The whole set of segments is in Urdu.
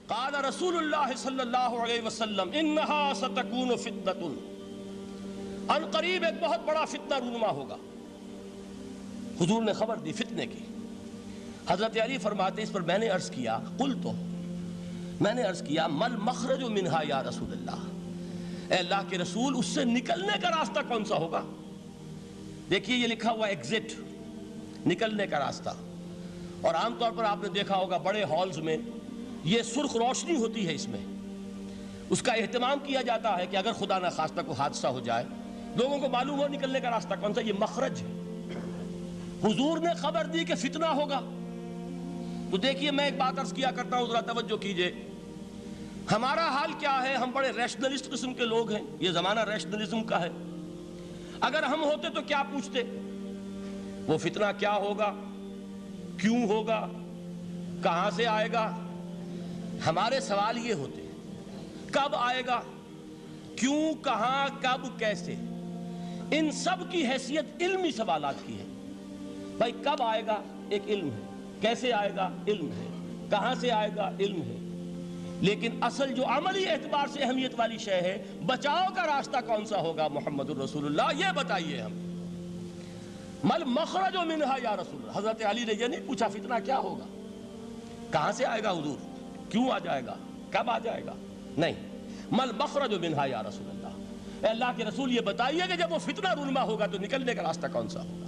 قال رسول اللہ صلی اللہ علیہ وسلم انہا ستکون فتنۃ، ان قریب ایک بہت بڑا فتنہ رونما ہوگا۔ حضور نے خبر دی فتنے کی۔ حضرت علی فرماتے اس پر میں نے عرض کیا، میں نے عرض کیا مل مخرج منہا یا رسول اللہ، اے اللہ کے رسول اس سے نکلنے کا راستہ کون سا ہوگا؟ دیکھیے یہ لکھا ہوا ایگزٹ، نکلنے کا راستہ، اور عام طور پر آپ نے دیکھا ہوگا بڑے ہالز میں یہ سرخ روشنی ہوتی ہے، اس میں اس کا اہتمام کیا جاتا ہے کہ اگر خدا نہ خواستہ کوئی حادثہ ہو جائے لوگوں کو معلوم ہو نکلنے کا راستہ کون سا، یہ مخرج ہے۔ حضور نے خبر دی کہ فتنہ ہوگا۔ تو دیکھیے میں ایک بات عرض کیا کرتا ہوں، ذرا توجہ کیجئے، ہمارا حال کیا ہے؟ ہم بڑے ریشنلسٹ قسم کے لوگ ہیں، یہ زمانہ ریشنلزم کا ہے۔ اگر ہم ہوتے تو کیا پوچھتے؟ وہ فتنہ کیا ہوگا، کیوں ہوگا، کہاں سے آئے گا؟ ہمارے سوال یہ ہوتے ہیں، کب آئے گا، کیوں، کہاں، کب، کیسے؟ ان سب کی حیثیت علمی سوالات کی ہے۔ بھائی کب آئے گا ایک علم ہے، کیسے آئے گا علم ہے، کہاں سے آئے گا علم ہے، لیکن اصل جو عملی اعتبار سے اہمیت والی شے ہے، بچاؤ کا راستہ کون سا ہوگا محمد الرسول اللہ، یہ بتائیے ہم۔ مل مخرج منہا یا رسول اللہ، حضرت علی نے یہ نہیں پوچھا فتنہ کیا ہوگا، کہاں سے آئے گا حضور، کیوں آ جائے گا، کب آ جائے گا، نہیں، مل مخرج منہا یا رسول اللہ، اے اللہ کے رسول یہ بتائیے کہ جب وہ فتنہ رونما ہوگا تو نکلنے کا راستہ کون سا ہوگا؟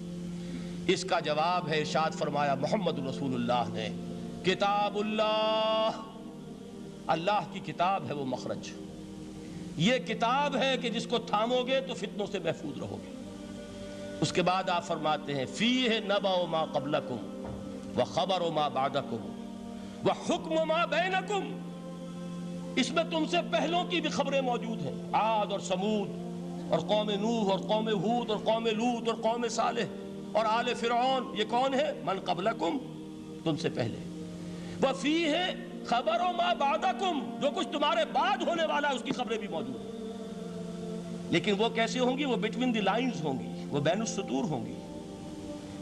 اس کا جواب ہے، ارشاد فرمایا محمد رسول اللہ نے، کتاب اللہ، اللہ کی کتاب ہے وہ مخرج، یہ کتاب ہے کہ جس کو تھامو گے تو فتنوں سے محفوظ رہو گے۔ اس کے بعد آپ فرماتے ہیں فیہ نبأ ما قبلکم وخبر ما بعدکم وحکم ما بینکم، اس میں تم سے پہلوں کی بھی خبریں موجود ہیں، عاد اور سمود اور قوم نوح اور قوم ہود اور قوم لوط اور قوم صالح اور آل فرعون، یہ کون ہے؟ من قبلکم، تم سے پہلے، وفیہ خبر ما بعدکم، جو کچھ تمہارے بعد ہونے والا ہے اس کی خبریں بھی موجود ہیں، لیکن وہ کیسے ہوں گی؟ وہ بٹوین دی لائنز ہوں گی، وہ بین السطور ہوں گی۔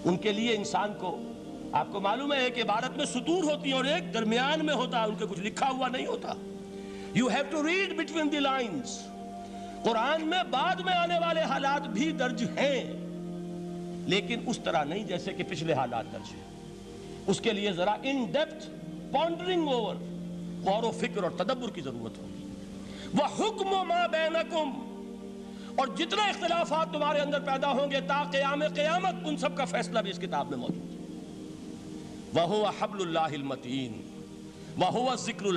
ان کے لیے انسان کو، آپ کو معلوم ہے کہ عبارت میں سطور ہوتی ہیں اور ایک درمیان میں ہوتا ہے، ان کے کچھ لکھا ہوا نہیں ہوتا۔ You have to read between the lines۔ قرآن میں بعد میں آنے والے حالات بھی درج ہیں، لیکن اس طرح نہیں جیسے کہ پچھلے حالات درج ہیں۔ اس کے لیے ذرا ان ڈیپتھ پونڈرنگ اوور، غور و فکر اور تدبر کی ضرورت ہوگی۔ وَحُکْمُ مَا بَيْنَكُمْ، اور جتنے اختلافات تمہارے اندر پیدا ہوں گے تا قیام قیامت، ان سب کا فیصلہ بھی اس کتاب میں موجود ہے۔ وَهُوَ حَبْلُ اللَّهِ الْمَتِينُ وَهُوَ الذِّكْرُ